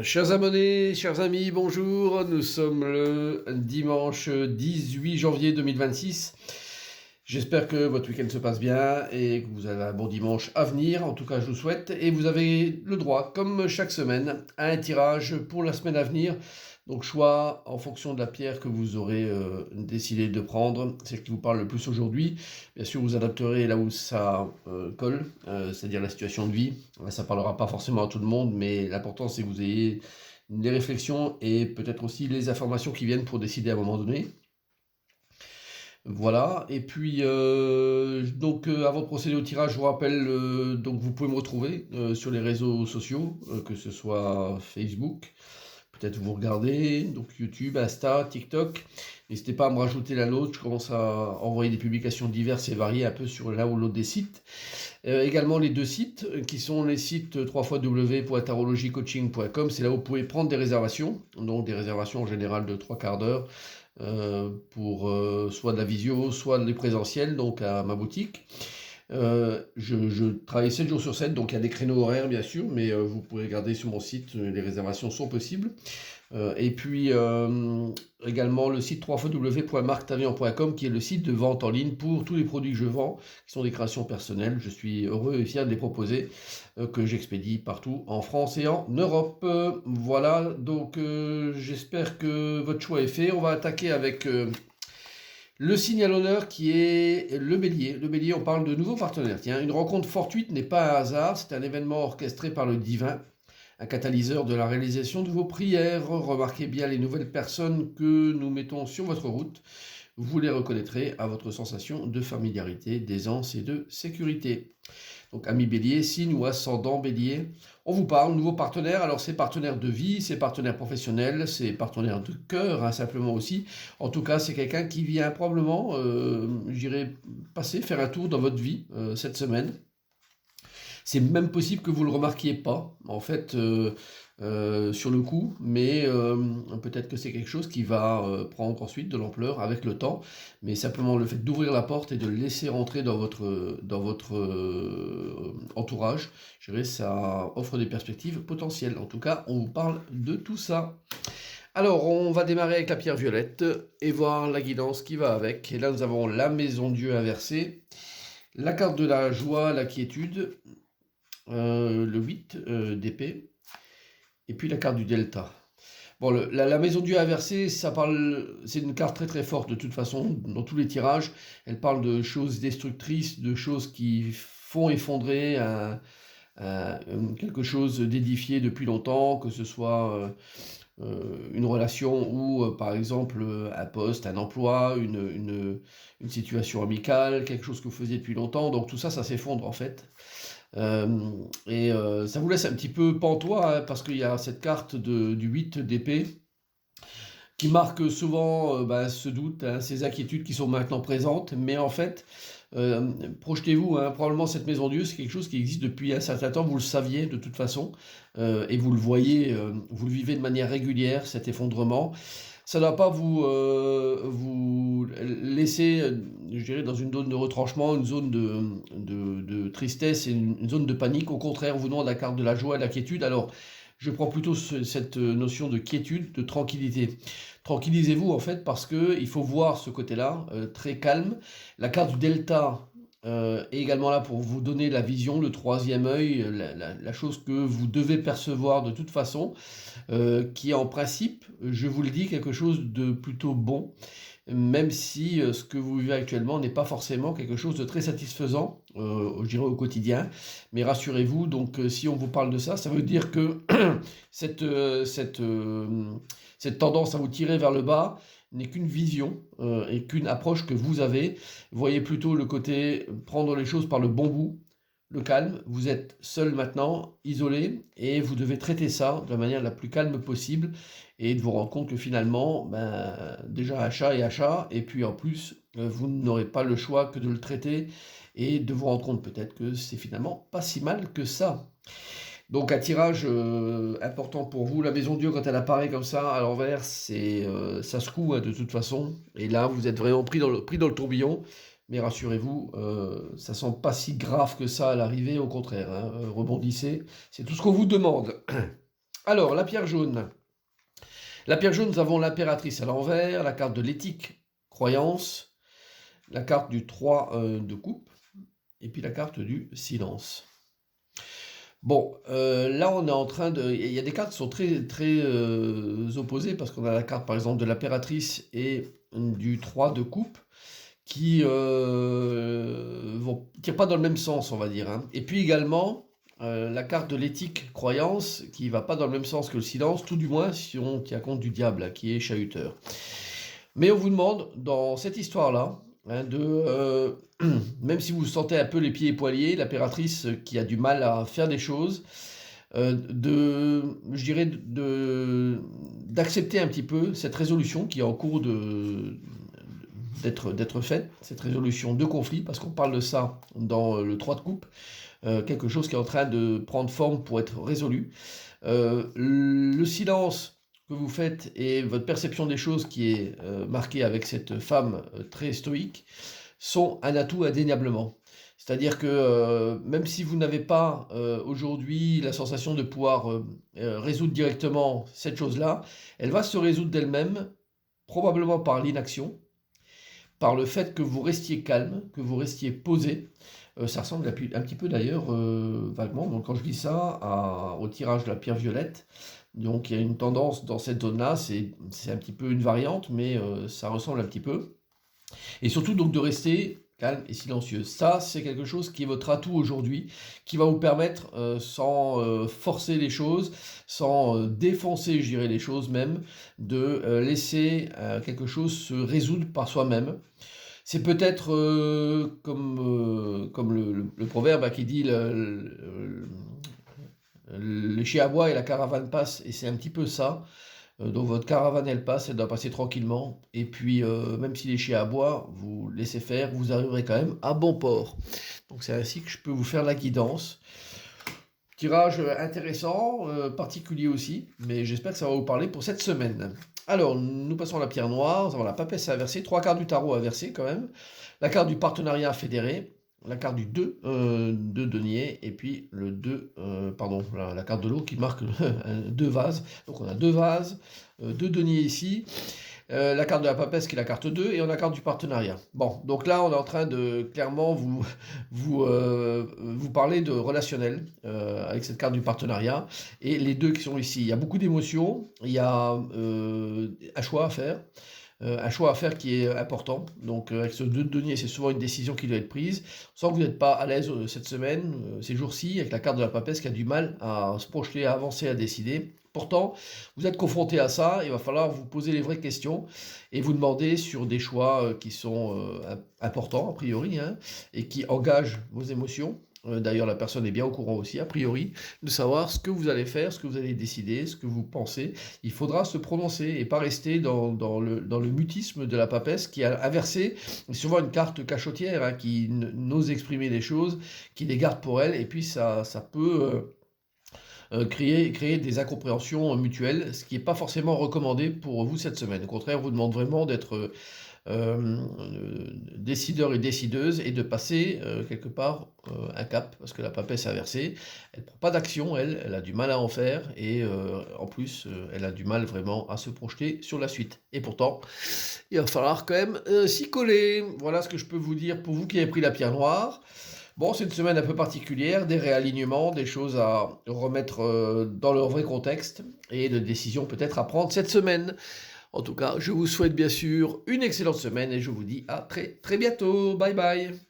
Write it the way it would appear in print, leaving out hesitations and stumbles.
Chers abonnés, chers amis, bonjour. Nous sommes le dimanche 18 janvier 2026. J'espère que votre week-end se passe bien et que vous avez un bon dimanche à venir. En tout cas, je vous souhaite. Et vous avez le droit, comme chaque semaine, à un tirage pour la semaine à venir. Donc, choix en fonction de la pierre que vous aurez décidé de prendre, celle qui vous parle le plus aujourd'hui. Bien sûr, vous adapterez là où ça colle, c'est-à-dire la situation de vie. Ça ne parlera pas forcément à tout le monde, mais l'important, c'est que vous ayez des réflexions et peut-être aussi les informations qui viennent pour décider à un moment donné. Voilà, et puis avant de procéder au tirage, je vous rappelle, donc vous pouvez me retrouver sur les réseaux sociaux, que ce soit Facebook, peut-être vous regardez, donc YouTube, Insta, TikTok. N'hésitez pas à me rajouter l'un l'autre, je commence à envoyer des publications diverses et variées un peu sur l'un ou l'autre des sites. Également les deux sites, qui sont les sites www.tarologycoaching.com, c'est là où vous pouvez prendre des réservations, donc des réservations en général de 3/4 d'heure, pour soit de la visio, soit des présentiels, donc à ma boutique. Je travaille 7 jours sur 7, donc il y a des créneaux horaires bien sûr, mais vous pouvez regarder sur mon site, les réservations sont possibles. Et puis également le site www.marctavian.com qui est le site de vente en ligne pour tous les produits que je vends, qui sont des créations personnelles. Je suis heureux et fier de les proposer, que j'expédie partout en France et en Europe. Voilà, donc j'espère que votre choix est fait. On va attaquer avec le signe à l'honneur qui est le bélier. Le bélier, on parle de nouveaux partenaires. Tiens, une rencontre fortuite n'est pas un hasard, c'est un événement orchestré par le divin, un catalyseur de la réalisation de vos prières. Remarquez bien les nouvelles personnes que nous mettons sur votre route. Vous les reconnaîtrez à votre sensation de familiarité, d'aisance et de sécurité. Donc, amis bélier, signe ou ascendant bélier, on vous parle, nouveaux partenaires. Alors, c'est partenaires de vie, c'est partenaires professionnels, c'est partenaires de cœur, hein, simplement aussi. En tout cas, c'est quelqu'un qui vient probablement, j'irai passer, faire un tour dans votre vie cette semaine. C'est même possible que vous ne le remarquiez pas, en fait, sur le coup, mais peut-être que c'est quelque chose qui va prendre ensuite de l'ampleur avec le temps, mais simplement le fait d'ouvrir la porte et de le laisser rentrer dans votre entourage, je dirais, ça offre des perspectives potentielles. En tout cas, on vous parle de tout ça. Alors, on va démarrer avec la pierre violette et voir la guidance qui va avec. Et là, nous avons la maison Dieu inversée, la carte de la joie, la quiétude, le 8 d'épée, et puis la carte du delta. Bon, la maison Dieu inversée, ça parle, c'est une carte très très forte de toute façon, dans tous les tirages. Elle parle de choses destructrices, de choses qui font effondrer quelque chose d'édifié depuis longtemps, que ce soit une relation ou par exemple un poste, un emploi, une situation amicale, quelque chose que vous faisiez depuis longtemps. Donc tout ça, ça s'effondre en fait. Ça vous laisse un petit peu pantois, hein, parce qu'il y a cette carte du 8 d'épée qui marque souvent ce doute, hein, ces inquiétudes qui sont maintenant présentes. Mais en fait, projetez-vous, hein, probablement cette maison Dieu, c'est quelque chose qui existe depuis un certain temps, vous le saviez de toute façon, et vous le voyez, vous le vivez de manière régulière, cet effondrement. Ça ne doit pas vous laisser, je dirais, dans une zone de retranchement, une zone de tristesse et une zone de panique. Au contraire, on vous demande la carte de la joie et de la quiétude. Alors, je prends plutôt cette notion de quiétude, de tranquillité. Tranquillisez-vous en fait parce qu'il faut voir ce côté-là, très calme. La carte du delta est également là pour vous donner la vision, le troisième œil, la chose que vous devez percevoir de toute façon, qui est en principe, je vous le dis, quelque chose de plutôt bon, même si ce que vous vivez actuellement n'est pas forcément quelque chose de très satisfaisant, je dirais au quotidien. Mais rassurez-vous, donc si on vous parle de ça, ça veut dire que cette tendance à vous tirer vers le bas n'est qu'une vision et qu'une approche que vous avez. Voyez plutôt le côté prendre les choses par le bon bout, le calme. Vous êtes seul maintenant, isolé, et vous devez traiter ça de la manière la plus calme possible et de vous rendre compte que finalement, déjà achat et achat, et puis en plus, vous n'aurez pas le choix que de le traiter et de vous rendre compte peut-être que c'est finalement pas si mal que ça. Donc un tirage important pour vous. La maison Dieu, quand elle apparaît comme ça à l'envers, ça secoue, hein, de toute façon. Et là, vous êtes vraiment pris dans le tourbillon. Mais rassurez-vous, ça ne semble pas si grave que ça à l'arrivée. Au contraire, hein, rebondissez. C'est tout ce qu'on vous demande. Alors, la pierre jaune. La pierre jaune, nous avons l'impératrice à l'envers, la carte de l'éthique, croyance, la carte du 3 de coupe, et puis la carte du silence. Bon, là, on est en train de... Il y a des cartes qui sont très, très opposées, parce qu'on a la carte, par exemple, de l'impératrice et du 3 de coupe, qui vont tirent pas dans le même sens, on va dire, hein. Et puis également, la carte de l'éthique croyance, qui va pas dans le même sens que le silence, tout du moins si on tient compte du diable, qui est chahuteur. Mais on vous demande, dans cette histoire-là, hein, même si vous sentez un peu les pieds et poiliers, l'impératrice qui a du mal à faire des choses, je dirais, d'accepter un petit peu cette résolution qui est en cours d'être faite, cette résolution de conflit, parce qu'on parle de ça dans le 3 de coupe, quelque chose qui est en train de prendre forme pour être résolu. Le silence que vous faites et votre perception des choses qui est marquée avec cette femme très stoïque sont un atout indéniablement. C'est-à-dire que même si vous n'avez pas aujourd'hui la sensation de pouvoir résoudre directement cette chose-là, elle va se résoudre d'elle-même, probablement par l'inaction, par le fait que vous restiez calme, que vous restiez posé. Ça ressemble un petit peu d'ailleurs, vaguement, donc quand je dis ça, au tirage de la pierre violette. Donc il y a une tendance dans cette zone-là, c'est un petit peu une variante, mais ça ressemble un petit peu. Et surtout donc de rester calme et silencieux. Ça, c'est quelque chose qui est votre atout aujourd'hui, qui va vous permettre, sans forcer les choses, sans défoncer, je dirais, les choses même, de laisser quelque chose se résoudre par soi-même. C'est peut-être comme le proverbe qui dit le chien aboie et la caravane passe, et c'est un petit peu ça. Donc votre caravane elle passe, elle doit passer tranquillement, et puis même si les chiens aboient, vous laissez faire, vous arriverez quand même à bon port. Donc c'est ainsi que je peux vous faire la guidance. Tirage intéressant, particulier aussi, mais j'espère que ça va vous parler pour cette semaine. Alors, nous passons à la pierre noire, nous avons la papesse inversée, 3 cartes du tarot inversées quand même, la carte du partenariat fédéré, la carte du 2 de denier, et puis le 2, pardon, la carte de l'eau qui marque 2 vases. Donc on a 2 vases, 2 deniers ici, la carte de la papesse qui est la carte 2, et on a la carte du partenariat. Bon, donc là on est en train de clairement vous parler de relationnel avec cette carte du partenariat, et les deux qui sont ici. Il y a beaucoup d'émotions, il y a un choix à faire. Un choix à faire qui est important. Donc avec ce 2 de denier, c'est souvent une décision qui doit être prise. On sent que vous n'êtes pas à l'aise cette semaine, ces jours-ci, avec la carte de la papesse qui a du mal à se projeter, à avancer, à décider. Pourtant, vous êtes confronté à ça, il va falloir vous poser les vraies questions et vous demander sur des choix qui sont importants, a priori, hein, et qui engagent vos émotions. D'ailleurs, la personne est bien au courant aussi, a priori, de savoir ce que vous allez faire, ce que vous allez décider, ce que vous pensez. Il faudra se prononcer et pas rester dans le mutisme de la papesse qui a inversé, souvent une carte cachotière, hein, qui n'ose exprimer les choses, qui les garde pour elle, et puis ça peut créer des incompréhensions mutuelles, ce qui n'est pas forcément recommandé pour vous cette semaine. Au contraire, vous demande vraiment d'être décideur et décideuse et de passer quelque part un cap, parce que la papesse inversée, elle ne prend pas d'action, elle a du mal à en faire, et en plus, elle a du mal vraiment à se projeter sur la suite. Et pourtant, il va falloir quand même s'y coller. Voilà ce que je peux vous dire pour vous qui avez pris la pierre noire. Bon, c'est une semaine un peu particulière, des réalignements, des choses à remettre dans leur vrai contexte, et de décisions peut-être à prendre cette semaine. En tout cas, je vous souhaite bien sûr une excellente semaine, et je vous dis à très très bientôt. Bye bye.